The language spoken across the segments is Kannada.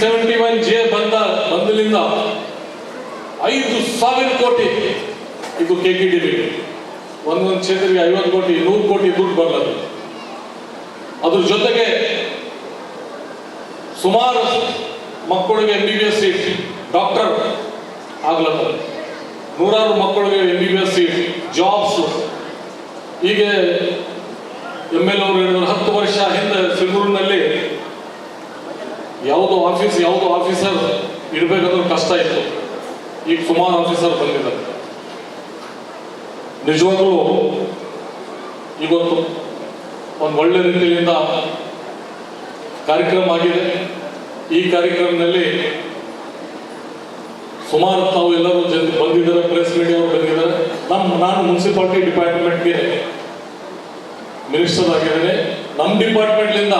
71J ಬಂದಲಿಂದ 5,000 ಕೋಟಿ ಇದು KKDB ಒಂದೊಂದು ಕ್ಷೇತ್ರಕ್ಕೆ 50 ಕೋಟಿ 100 ಕೋಟಿ ದುಡ್ಡು ಬರಲದು. ಅದ್ರ ಜೊತೆಗೆ ಸುಮಾರು ಮಕ್ಕಳಿಗೆ MBBS ಸೀಟ್ ಡಾಕ್ಟರ್ ಆಗ್ಲತ್ತದ, ನೂರಾರು ಮಕ್ಕಳಿಗೆ MBBS ಸೀಟ್ ಜಾಬ್ಸ್. ಈಗ MLA ಅವರು ಹೇಳಿದ್ರು 10 ವರ್ಷ ಹಿಂದೆ ಸಿಂಧೂರಿನಲ್ಲಿ ಯಾವುದು ಆಫೀಸರ್ ಇಡಬೇಕಾದ್ರೂ ಕಷ್ಟ ಇತ್ತು. ಈಗ ಸುಮಾರು ಆಫೀಸರ್ ಬಂದಿದ್ದಾರೆ. ನಿಜವಾಗ್ಲೂ ಇವತ್ತು ಒಂದು ಒಳ್ಳೆ ರೀತಿಯಿಂದ ಕಾರ್ಯಕ್ರಮ ಆಗಿದೆ. ಈ ಕಾರ್ಯಕ್ರಮದಲ್ಲಿ ಸುಮಾರು ತಾವು ಎಲ್ಲರೂ ಬಂದಿದ್ದಾರೆ, ಪ್ರೆಸ್ ಮೀಡಿಯಾ ಅವರು ಬಂದಿದ್ದಾರೆ. ನಾನು ಮುನ್ಸಿಪಾಲಿಟಿ ಡಿಪಾರ್ಟ್ಮೆಂಟ್ಗೆ ಮಿನಿಸ್ಟರ್ ಆಗಿದ್ದೇನೆ. ನಮ್ಮ ಡಿಪಾರ್ಟ್ಮೆಂಟ್ಲಿಂದ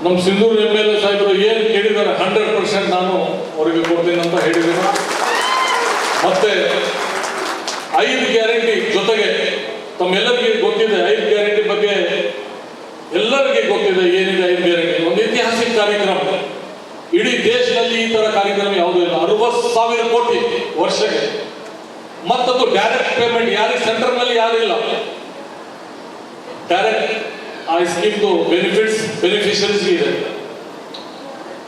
ನಮ್ಮ ಸಿಂಧೂರು MLA ಸಾಹೇಬರು ಏನು ಕೇಳಿದ್ದಾರೆ 100% ನಾನು ಅವರಿಗೆ ಕೊಡ್ತೀನಿ ಅಂತ ಹೇಳಿದ್ದೀನಿ. ಮತ್ತೆ 5 ಗ್ಯಾರಂಟಿ ಜೊತೆಗೆ ತಮ್ಮೆಲ್ಲರಿಗೆ ಗೊತ್ತಿದೆ, 5 ಗ್ಯಾರಂಟಿ ಬಗ್ಗೆ ಎಲ್ಲರಿಗೆ ಗೊತ್ತಿದೆ ಏನಿದೆ 5 ಗ್ಯಾರಂಟಿ. ಒಂದು ಐತಿಹಾಸಿಕ ಕಾರ್ಯಕ್ರಮ, ಇಡೀ ದೇಶದಲ್ಲಿ ಈ ತರ ಕಾರ್ಯಕ್ರಮ ಯಾವುದೂ ಇಲ್ಲ. 60,000 ಕೋಟಿ ವರ್ಷಕ್ಕೆ, ಮತ್ತದು ಡೈರೆಕ್ಟ್ ಪೇಮೆಂಟ್ ಯಾರಿಗೆ ಸೆಂಟರ್ನಲ್ಲಿ ಯಾರಿಲ್ಲ, ಡೈರೆಕ್ಟ್ ಆ ಸ್ಕೀಮ್ದು ಬೆನಿಫಿಷರೀಸ್ ಇದೆ.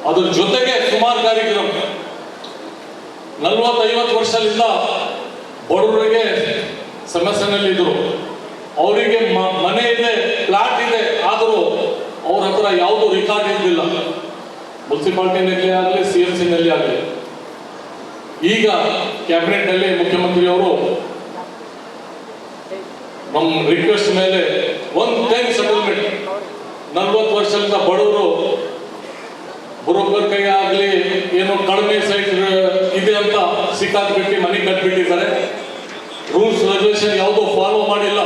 ಅದ್ರ ಜೊತೆಗೆ ಸುಮಾರು ಕಾರ್ಯಕ್ರಮ 40-50 ವರ್ಷದಿಂದ ಬಡವರಿಗೆ ಸಮಸ್ಯೆನಲ್ಲಿ ಇದ್ರು, ಅವರಿಗೆ ಮನೆ ಇದೆ, ಪ್ಲಾಟ್ ಇದೆ, ಆದರೂ ಅವ್ರ ಹತ್ರ ಯಾವುದು ರೆಕಾರ್ಡ್ ಇದ್ದಿಲ್ಲ, ಮುನ್ಸಿಪಾಲಿಟಿನಲ್ಲಿ ಆಗಲಿ CMC ನಲ್ಲಿ ಆಗಲಿ. ಈಗ ಕ್ಯಾಬಿನೆಟ್ ನಲ್ಲಿ ಮುಖ್ಯಮಂತ್ರಿಯವರು ನಮ್ಮ ರಿಕ್ವೆಸ್ಟ್ ಮೇಲೆ ಒನ್ ಟೈಮ್ ಸೆಟಲ್ಮೆಂಟ್ 40 ವರ್ಷದಿಂದ ಬಡವರು ಬ್ರೋಕರ್ ಕೈ ಆಗಲಿ ಏನೋ ಕಡಿಮೆ ಸೈಟ್ ಇದೆ ಅಂತ ಸಿಕ್ಕಾಕ್ಬಿಟ್ಟು ಮನೆ ಕಟ್ಬಿಟ್ಟಿದ್ದಾರೆ. ರೂಲ್ಸ್ ರೆಗ್ಯುಲೇಷನ್ ಯಾವುದೂ ಫಾಲೋ ಮಾಡಿಲ್ಲ.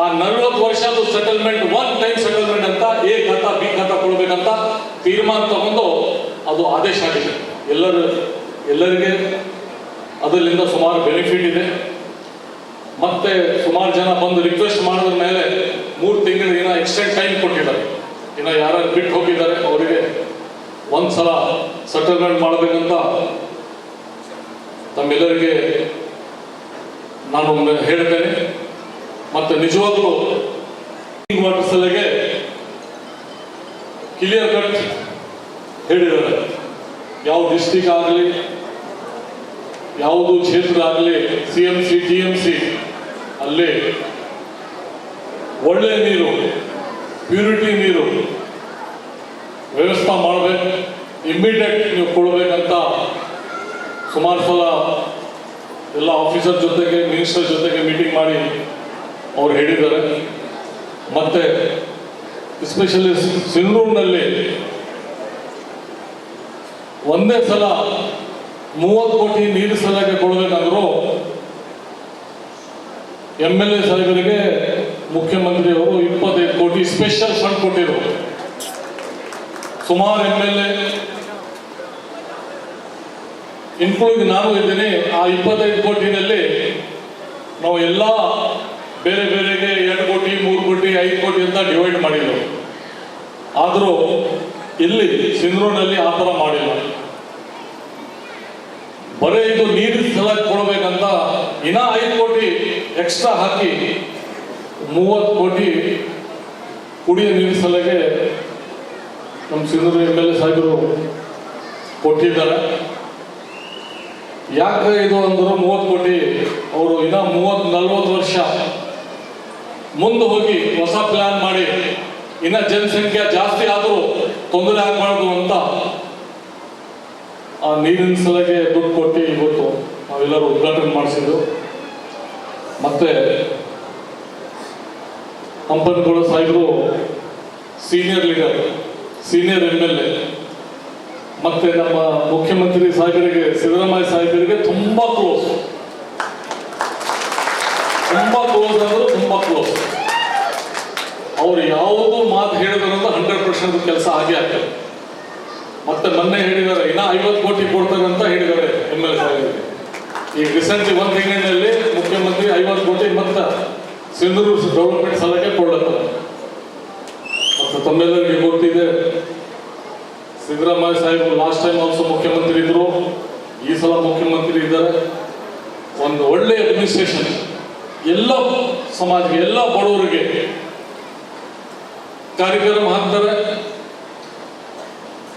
ಆ 40 ವರ್ಷದ ಸೆಟಲ್ಮೆಂಟ್ ಒನ್ ಟೈಮ್ ಸೆಟಲ್ಮೆಂಟ್ ಅಂತ A ಖಾತಾ B ಖಾತಾ ಕೊಡ್ಬೇಕಂತ ತೀರ್ಮಾನ ತಗೊಂಡು ಅದು ಆದೇಶ ಆಗಿದೆ. ಎಲ್ಲರಿಗೆ ಅದರಿಂದ ಸುಮಾರು ಬೆನಿಫಿಟ್ ಇದೆ. ಮತ್ತೆ ಸುಮಾರು ಜನ ಬಂದು ರಿಕ್ವೆಸ್ಟ್ ಮಾಡಿದ ಮೇಲೆ 3 ತಿಂಗಳು ಎಕ್ಸ್ಟೆಂಡ್ ಟೈಮ್ ಕೊಟ್ಟಿದ್ದಾರೆ. ಇನ್ನು ಯಾರು ಬಿಟ್ಟು ಹೋಗಿದ್ದಾರೆ ಅವರಿಗೆ ಒಂದ್ಸಲ ಸೆಟಲ್ಮೆಂಟ್ ಮಾಡಬೇಕಂತ ತಮ್ಮೆಲ್ಲರಿಗೆ ನಾನು ಹೇಳ್ತೇನೆ. ಮತ್ತೆ ನಿಜವಾಗ್ಲೂ ವಾಟರ್ ಸಲಹೆಗೆ ಕ್ಲಿಯರ್ ಕಟ್ ಹೇಳಿದ್ದಾರೆ. ಯಾವ ಡಿಸ್ಟಿಕ್ ಆಗಲಿ, ಯಾವುದು ಕ್ಷೇತ್ರ ಆಗಲಿ, CMC TMC ಅಲ್ಲಿ ಒಳ್ಳೆ ನೀರು, ಪ್ಯೂರಿಟಿ ನೀರು ವ್ಯವಸ್ಥೆ ಮಾಡಬೇಕು, ಇಮ್ಮಿಡಿಯೇಟ್ ನೀವು ಕೊಡಬೇಕಂತ ಸುಮಾರು ಸಲ ಎಲ್ಲ ಆಫೀಸರ್ ಜೊತೆಗೆ ಮಿನಿಸ್ಟರ್ ಜೊತೆಗೆ ಮೀಟಿಂಗ್ ಮಾಡಿ ಅವ್ರು ಹೇಳಿದ್ದಾರೆ. ಮತ್ತೆ ಎಸ್ಪೆಷಲಿ ಸಿಂಧೂರಿನಲ್ಲಿ ಒಂದೇ ಸಲ 30 ಕೋಟಿ ನೀರು ಸಲಹೆ ಕೊಡಬೇಕಂದ್ರು MLA ಸಾಹೇಬರಿಗೆ ಮುಖ್ಯಮಂತ್ರಿಯವರು 25 ಕೋಟಿ ಸ್ಪೆಷಲ್ ಫಂಡ್ ಕೊಟ್ಟಿರು. ಸುಮಾರು MLA ಇನ್ಕ್ಲೂಡ್ ನಾನು ಇದ್ದೀನಿ. ಆ 25 ಕೋಟಿನಲ್ಲಿ ನಾವು ಎಲ್ಲ ಬೇರೆ ಬೇರೆಗೆ 2 ಕೋಟಿ 3 ಕೋಟಿ 5 ಕೋಟಿ ಅಂತ ಡಿವೈಡ್ ಮಾಡಿದ್ರು. ಆದರೂ ಇಲ್ಲಿ ಸಿಂಧೂರಿನಲ್ಲಿ ಆ ಥರ ಮಾಡಿಲ್ಲ. ಬರೀ ಇದು ನೀರು ಸಲಹೆ ಕೊಡಬೇಕಂತ ಇನ್ನ 5 ಕೋಟಿ ಎಕ್ಸ್ಟ್ರಾ ಹಾಕಿ 30 ಕೋಟಿ ಕುಡಿಯ ನೀರು ಸಲಹೆಗೆ ನಮ್ಮ ಸಿಂಧೂರು MLA ಸಾಹೇಬರು ಕೊಟ್ಟಿದ್ದಾರೆ. ಯಾಕೆ ಇದು ಅಂದರು 30 ಕೋಟಿ ಅವರು ಇನ್ನ 30-40 ವರ್ಷ ಮುಂದೆ ಹೋಗಿ ಹೊಸ ಪ್ಲಾನ್ ಮಾಡಿ ಇನ್ನ ಜನಸಂಖ್ಯೆ ಜಾಸ್ತಿ ಆದರೂ ತೊಂದರೆ ಆಗಬಾರ್ದು ಅಂತ ಆ ನೀರಿನ ಸಲಹೆಗೆ ದುಡ್ಡು ಕೊಟ್ಟು ಇವತ್ತು ನಾವೆಲ್ಲರೂ ಉದ್ಘಾಟನೆ ಮಾಡಿಸಿದ್ದು. ಮತ್ತೆ ಹಂಪನಗೌಡ ಸಾಹೇಬರು ಸೀನಿಯರ್ ಲೀಡರ್, ಸೀನಿಯರ್ MLA. ಮತ್ತೆ ನಮ್ಮ ಮುಖ್ಯಮಂತ್ರಿ ಸಾಹೇಬರಿಗೆ ಸಿದ್ದರಾಮಯ್ಯ ಸಾಹೇಬರಿಗೆ ತುಂಬಾ ಕ್ಲೋಸ್ ಅಂದ್ರೆ ತುಂಬಾ ಕ್ಲೋಸ್. ಅವ್ರು ಯಾವುದು ಮಾತು ಹೇಳಿದ್ರಂತ 100% ಕೆಲಸ ಆಗೇ ಆಗ್ತದೆ. ಮತ್ತೆ ಮೊನ್ನೆ ಹೇಳಿದ್ದಾರೆ ಇನ್ನ 50 ಕೋಟಿ ಕೊಡ್ತಾರೆ ಅಂತ ಹೇಳಿದ್ದಾರೆ MLA ಸಾಹೇಬರಿಗೆ. ಈಗ ರೀಸೆಂಟ್ಲಿ 1 ತಿಂಗಳಿನಲ್ಲಿ ಮುಖ್ಯಮಂತ್ರಿ 50 ಕೋಟಿ ಮತ್ತೆ ಸಿಂಧೂರು ಡೆವಲಪ್ಮೆಂಟ್ ಸಲಹೆಗೆ ಕೊಡ್ತಾರೆ. ಮತ್ತು ತಮ್ಮೆಲ್ಲರಿಗೆ ಗೊತ್ತಿದೆ, ಸಿದ್ದರಾಮಯ್ಯ ಸಾಹೇಬರು ಲಾಸ್ಟ್ ಟೈಮ್ ಆಲ್ಸೋ ಮುಖ್ಯಮಂತ್ರಿ ಇದ್ರು, ಈ ಸಲ ಮುಖ್ಯಮಂತ್ರಿ ಇದ್ದಾರೆ. ಒಂದು ಒಳ್ಳೆ ಅಡ್ಮಿನಿಸ್ಟ್ರೇಷನ್, ಎಲ್ಲ ಸಮಾಜಕ್ಕೆ, ಎಲ್ಲ ಬಡವರಿಗೆ ಕಾರ್ಯಕ್ರಮ ಹಾಕ್ತಾರೆ,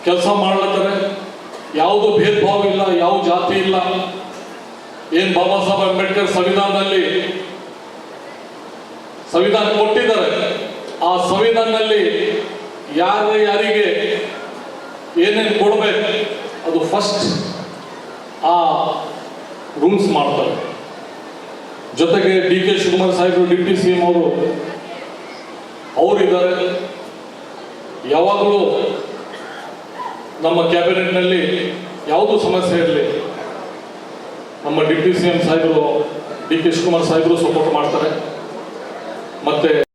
ಕೆಲಸ ಮಾಡ್ಲತ್ತಾರೆ. ಯಾವುದು ಭೇದ ಭಾವ ಇಲ್ಲ, ಯಾವ ಜಾತಿ ಇಲ್ಲ. ಏನ್ ಬಾಬಾ ಸಾಹೇಬ್ ಅಂಬೇಡ್ಕರ್ ಸಂವಿಧಾನ ಕೊಟ್ಟಿದ್ದಾರೆ, ಆ ಸಂವಿಧಾನದಲ್ಲಿ ಯಾರಿಗೆ ಏನೇನು ಕೊಡಬೇಕು ಅದು ಫಸ್ಟ್ ಆ ರೂಲ್ಸ್ ಮಾಡ್ತಾರೆ. ಜೊತೆಗೆ ಡಿ ಕೆ ಶಿವಕುಮಾರ್ ಸಾಹೇಬರು ಡಿಪ್ಟಿ CM ಅವರಿದ್ದಾರೆ. ಯಾವಾಗಲೂ ನಮ್ಮ ಕ್ಯಾಬಿನೆಟ್ನಲ್ಲಿ ಯಾವುದು ಸಮಸ್ಯೆ ಇರಲಿ, ನಮ್ಮ ಡಿಪ್ಟಿ CM ಸಾಹೇಬರು ಡಿ ಕೆ ಶಿವಕುಮಾರ್ ಸಾಹೇಬರು ಸಪೋರ್ಟ್ ಮಾಡ್ತಾರೆ. ಮತ್ತೆ